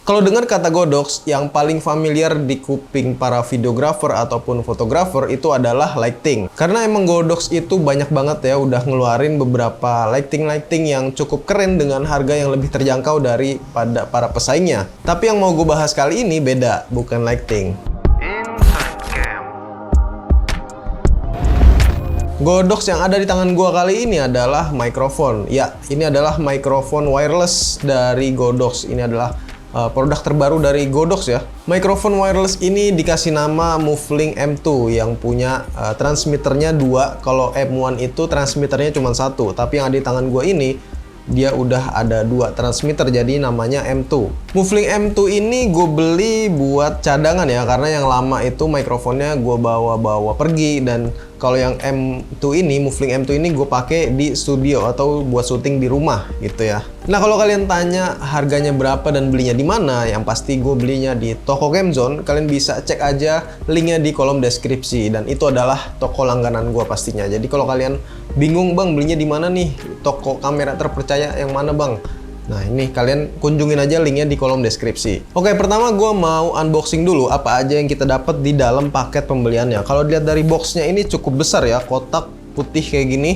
Kalau dengar kata Godox, yang paling familiar di kuping para videographer ataupun fotografer itu adalah lighting. Karena emang Godox itu banyak banget ya udah ngeluarin beberapa lighting yang cukup keren dengan harga yang lebih terjangkau daripada para pesaingnya. Tapi yang mau gue bahas kali ini beda, bukan lighting. Godox yang ada di tangan gua kali ini adalah mikrofon. Ya, ini adalah mikrofon wireless dari Godox. Ini adalah produk terbaru dari Godox ya. Mikrofon wireless ini dikasih nama Muffling M2 yang punya transmitternya 2. Kalau M1 itu transmitternya cuma 1. Tapi yang ada di tangan gua ini dia udah ada 2 transmitter, jadi namanya M2. Muffling M2 ini gue beli buat cadangan ya, karena yang lama itu mikrofonnya gue bawa pergi, dan kalau yang M2 ini, Muffling M2 ini gue pakai di studio atau buat syuting di rumah gitu ya. Nah, kalau kalian tanya harganya berapa dan belinya di mana, yang pasti gue belinya di toko Gamezone. Kalian bisa cek aja linknya di kolom deskripsi, dan itu adalah toko langganan gue pastinya. Jadi kalau kalian bingung, bang belinya di mana nih, toko kamera terpercaya yang mana bang? Nah, ini kalian kunjungin aja linknya di kolom deskripsi. Oke, pertama gue mau unboxing dulu apa aja yang kita dapat di dalam paket pembeliannya. Kalau dilihat dari boxnya ini cukup besar ya, kotak putih kayak gini.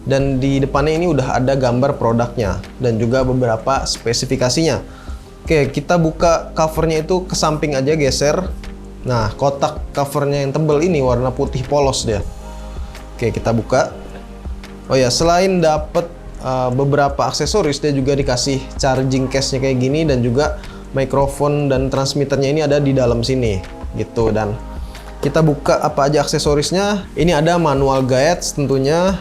Dan di depannya ini udah ada gambar produknya dan juga beberapa spesifikasinya. Oke, kita buka covernya itu ke samping aja, geser. Nah, kotak covernya yang tebel ini warna putih polos dia. Oke, kita buka. Oh ya, selain dapet beberapa aksesoris, dia juga dikasih charging case-nya kayak gini, dan juga mikrofon dan transmitternya ini ada di dalam sini gitu. Dan kita buka apa aja aksesorisnya. Ini ada manual guides tentunya.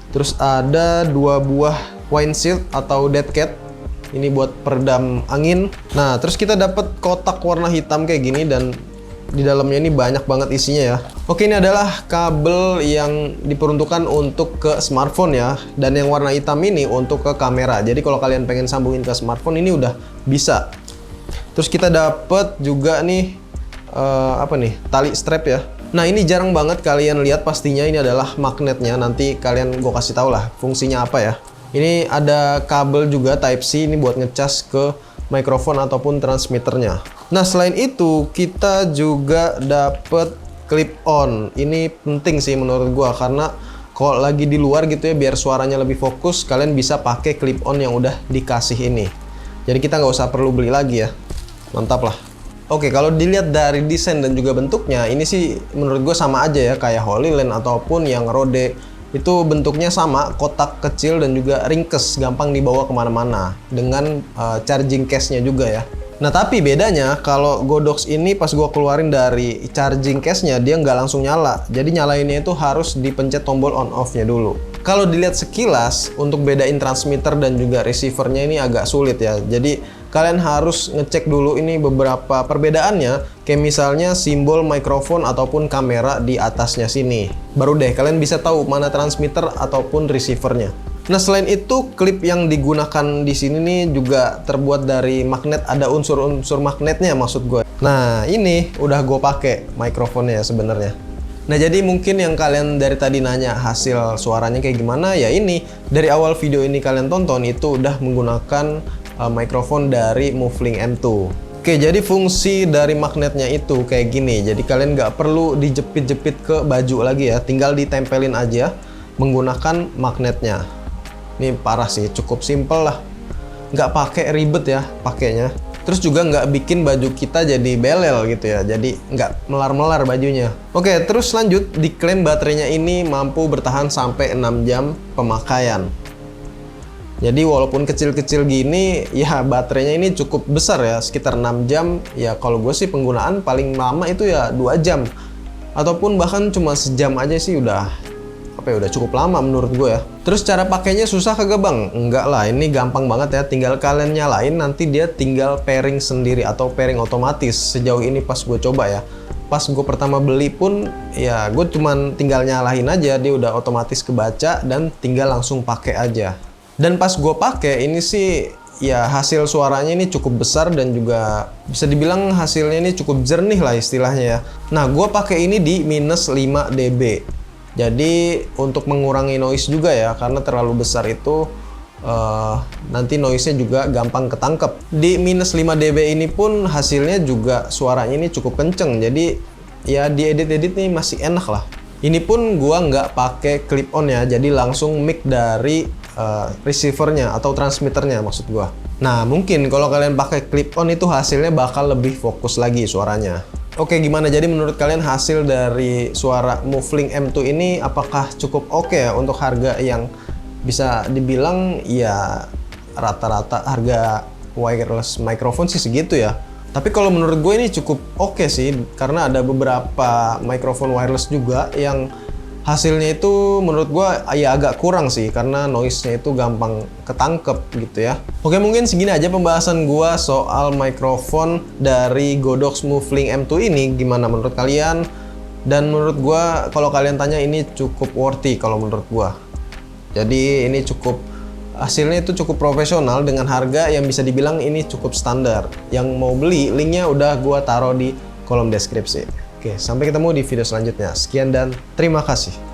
Terus ada 2 buah windshield atau dead cat. Ini buat peredam angin. Nah, terus kita dapat kotak warna hitam kayak gini, dan di dalamnya ini banyak banget isinya ya. Oke, ini adalah kabel yang diperuntukkan untuk ke smartphone ya. Dan yang warna hitam ini untuk ke kamera. Jadi kalau kalian pengen sambungin ke smartphone ini udah bisa. Terus kita dapat juga nih apa nih? Tali strap ya. Nah, ini jarang banget kalian lihat, pastinya ini adalah magnetnya. Nanti kalian gue kasih tau lah fungsinya apa ya. Ini ada kabel juga Type-C, ini buat ngecas ke mikrofon ataupun transmitternya. Nah, selain itu kita juga dapet clip on. Ini penting sih menurut gua, karena kalau lagi di luar gitu ya, biar suaranya lebih fokus, kalian bisa pakai clip on yang udah dikasih ini. Jadi kita nggak usah perlu beli lagi ya. Mantap lah. Oke, kalau dilihat dari desain dan juga bentuknya, ini sih menurut gue sama aja ya, kayak Holyland ataupun yang Rode. Itu bentuknya sama, kotak kecil dan juga ringkes, gampang dibawa kemana-mana dengan charging case-nya juga ya. Nah, tapi bedanya kalau Godox ini pas gua keluarin dari charging case-nya, dia nggak langsung nyala. Jadi nyalainnya itu harus dipencet tombol on off-nya dulu. Kalau dilihat sekilas, untuk bedain transmitter dan juga receiver-nya ini agak sulit ya. Jadi kalian harus ngecek dulu ini beberapa perbedaannya, kayak misalnya simbol mikrofon ataupun kamera di atasnya sini. Baru deh kalian bisa tahu mana transmitter ataupun receivernya. Nah, selain itu klip yang digunakan di sini nih juga terbuat dari magnet, ada unsur-unsur magnetnya maksud gue. Nah, ini udah gue pakai mikrofonnya sebenarnya. Nah, jadi mungkin yang kalian dari tadi nanya hasil suaranya kayak gimana, ya ini dari awal video ini kalian tonton itu udah menggunakan mikrofon dari Muffling M2. Oke, jadi fungsi dari magnetnya itu kayak gini. Jadi kalian nggak perlu dijepit-jepit ke baju lagi ya, tinggal ditempelin aja menggunakan magnetnya. Ini parah sih, cukup simple lah. Nggak pakai ribet ya pakainya. Terus juga nggak bikin baju kita jadi belel gitu ya. Jadi nggak melar-melar bajunya. Oke, terus lanjut, diklaim baterainya ini mampu bertahan sampai 6 jam pemakaian. Jadi walaupun kecil-kecil gini, ya baterainya ini cukup besar ya, sekitar 6 jam. Ya kalau gue sih penggunaan paling lama itu ya 2 jam. Ataupun bahkan cuma sejam aja sih udah cukup lama menurut gue ya. Terus cara pakainya susah kagak bang? Enggak lah, ini gampang banget ya. Tinggal kalian nyalain, nanti dia tinggal pairing sendiri atau pairing otomatis. Sejauh ini pas gue coba ya, pas gue pertama beli pun ya gue cuman tinggal nyalain aja, dia udah otomatis kebaca dan tinggal langsung pakai aja. Dan pas gue pakai ini sih ya hasil suaranya ini cukup besar dan juga bisa dibilang hasilnya ini cukup jernih lah istilahnya ya. Nah, gue pakai ini di minus 5 dB. Jadi untuk mengurangi noise juga ya, karena terlalu besar itu nanti noise-nya juga gampang ketangkep. Di minus 5 dB ini pun hasilnya juga suaranya ini cukup kenceng, jadi ya di edit-edit nih masih enak lah. Ini pun gua nggak pakai clip on ya, jadi langsung mic dari receivernya atau transmitternya maksud gua. Nah mungkin kalau kalian pakai clip on itu hasilnya bakal lebih fokus lagi suaranya. Oke, gimana jadi menurut kalian hasil dari suara Muffling M2 ini apakah cukup oke ya untuk harga yang bisa dibilang ya rata-rata harga wireless microphone sih segitu ya. Tapi kalau menurut gue ini cukup oke sih, karena ada beberapa microphone wireless juga yang hasilnya itu menurut gue ya agak kurang sih, karena noise-nya itu gampang ketangkep gitu ya. Oke, mungkin segini aja pembahasan gue soal microphone dari Godox Muffling M2 ini. Gimana menurut kalian? Dan menurut gue kalau kalian tanya ini cukup worthy kalau menurut gue. Jadi ini hasilnya itu cukup profesional dengan harga yang bisa dibilang ini cukup standar. Yang mau beli, linknya udah gua taruh di kolom deskripsi. Oke, sampai ketemu di video selanjutnya. Sekian dan terima kasih.